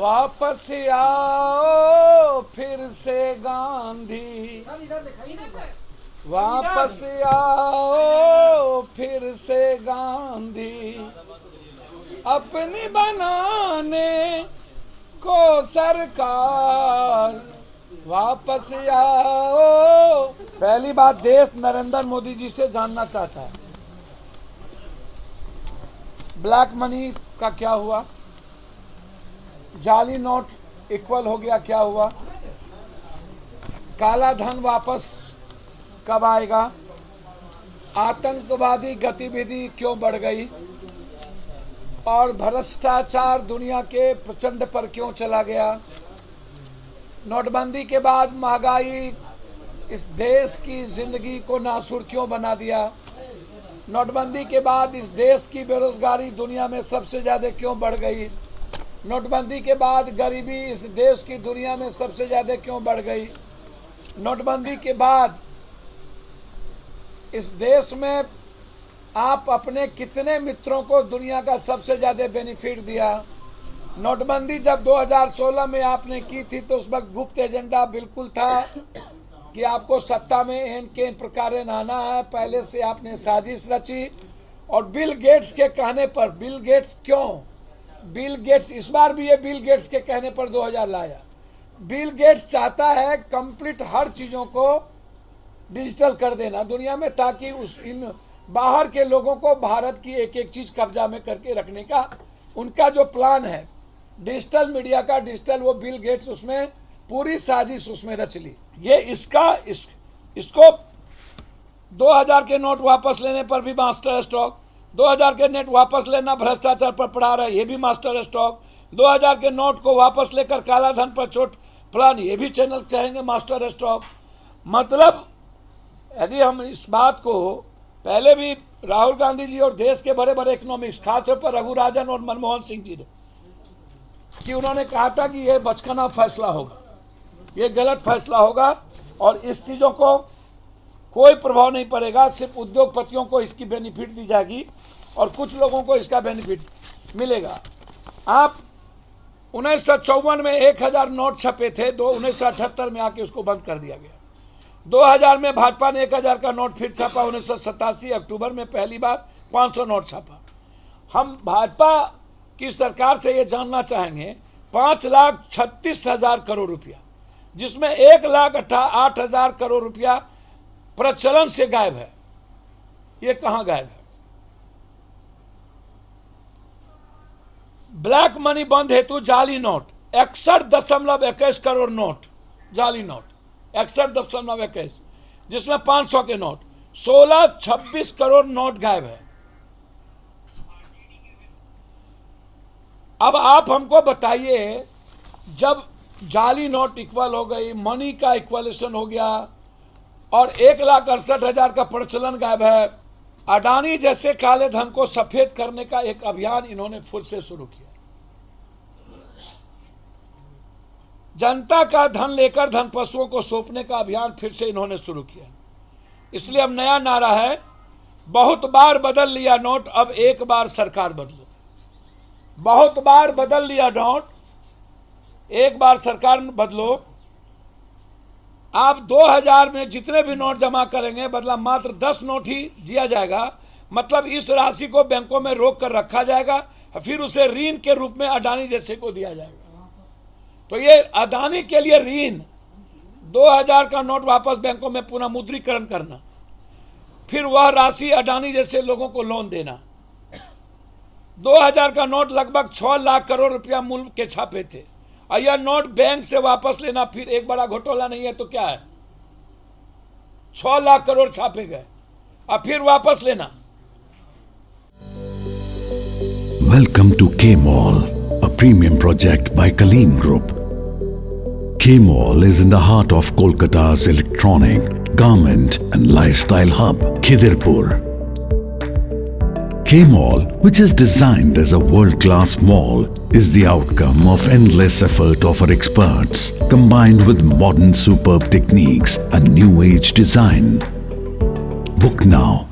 वापस आओ फिर से गांधी, वापस आओ फिर से गांधी, अपनी बनाने को सरकार, वापस आओ। पहली बात देश नरेंद्र मोदी जी से जानना चाहता है, ब्लैक मनी का क्या हुआ, जाली नोट इक्वल हो गया क्या हुआ, काला धन वापस कब आएगा, आतंकवादी गतिविधि क्यों बढ़ गई और भ्रष्टाचार दुनिया के प्रचंड पर क्यों चला गया, नोटबंदी के बाद महंगाई इस देश की जिंदगी को नासूर क्यों बना दिया, नोटबंदी के बाद इस देश की बेरोजगारी दुनिया में सबसे ज्यादा क्यों बढ़ गई, नोटबंदी के बाद गरीबी इस देश की दुनिया में सबसे ज्यादा क्यों बढ़ गई, नोटबंदी के बाद इस देश में आप अपने कितने मित्रों को दुनिया का सबसे ज्यादा बेनिफिट दिया। नोटबंदी जब 2016 में आपने की थी तो उस वक्त गुप्त एजेंडा बिल्कुल था कि आपको सत्ता में इन के प्रकार आना है, पहले से आपने साजिश रची और बिल गेट्स के कहने पर, बिल गेट्स क्यों, बिल गेट्स इस बार भी ये बिल गेट्स के कहने पर 2000 लाया। बिल गेट्स चाहता है कंप्लीट हर चीजों को डिजिटल कर देना दुनिया में, ताकि उस इन बाहर के लोगों को भारत की एक एक चीज कब्जा में करके रखने का उनका जो प्लान है डिजिटल मीडिया का, डिजिटल, वो बिल गेट्स उसमें पूरी साजिश उसमें रच ली। ये इसको 2000 के नोट वापस लेने पर भी मास्टर स्ट्रोक, 2000 के नोट वापस लेना भ्रष्टाचार पर पड़ा रहा है, ये भी मास्टर स्ट्रोक, 2000 के नोट को वापस लेकर काला धन पर चोट प्लान, ये भी चैनल चाहेंगे मास्टर स्ट्रोक। मतलब यदि हम इस बात को पहले भी राहुल गांधी जी और देश के बड़े बड़े इकोनॉमिक्स, खासतौर पर रघुराजन और मनमोहन सिंह जी ने, कि उन्होंने कहा था कि यह बचकाना फैसला होगा, ये गलत फैसला होगा और इस चीजों को कोई प्रभाव नहीं पड़ेगा, सिर्फ उद्योगपतियों को इसकी बेनिफिट दी जाएगी और कुछ लोगों को इसका बेनिफिट मिलेगा। आप 1954 में 1000 नोट छपे थे, 1978 में आके उसको बंद कर दिया गया। 2000 में भाजपा ने 1000 का नोट फिर छापा, 1987 अक्टूबर में पहली बार 500 नोट छापा। हम भाजपा की सरकार से ये जानना चाहेंगे, 5,36,000 करोड़ रुपया, जिसमें 1,08,000 करोड़ रुपया प्रचलन से गायब है, ये कहां गायब है। ब्लैक मनी बंद हेतु जाली नोट 61.21 करोड़ नोट, जाली नोट 61.21, जिसमें 500 के नोट, 16-26 करोड़ नोट गायब है। अब आप हमको बताइए, जब जाली नोट इक्वल हो गई, मनी का इक्वलेशन हो गया और 1,68,000 का प्रचलन गायब है, अडानी जैसे काले धन को सफेद करने का एक अभियान इन्होंने फिर से शुरू किया। जनता का धन लेकर धन पशुओं को सौंपने का अभियान फिर से इन्होंने शुरू किया। इसलिए अब नया नारा है, बहुत बार बदल लिया नोट, अब एक बार सरकार बदलो। बहुत बार बदल लिया नोट, एक बार सरकार बदलो। आप 2000 में जितने भी नोट जमा करेंगे, बदला मात्र 10 नोट ही दिया जाएगा। मतलब इस राशि को बैंकों में रोक कर रखा जाएगा, फिर उसे ऋण के रूप में अडानी जैसे को दिया जाएगा। तो ये अडानी के लिए ऋण, 2000 का नोट वापस बैंकों में पुनः मुद्रीकरण करना, फिर वह राशि अडानी जैसे लोगों को लोन देना। 2000 का नोट लगभग 6 लाख करोड़ रुपया मूल्य के छापे थे, और यह नोट बैंक से वापस लेना फिर एक बड़ा घोटाला नहीं है तो क्या है। 6 लाख करोड़ छापे गए और फिर वापस लेना। Welcome to K-Mall, a premium project by Kaleen Group. K-Mall is in the heart of Kolkata's electronic, garment and lifestyle hub, Khidirpur. K-Mall, which is designed as a world-class mall, is the outcome of endless effort of our experts, combined with modern superb techniques and new age design. Book now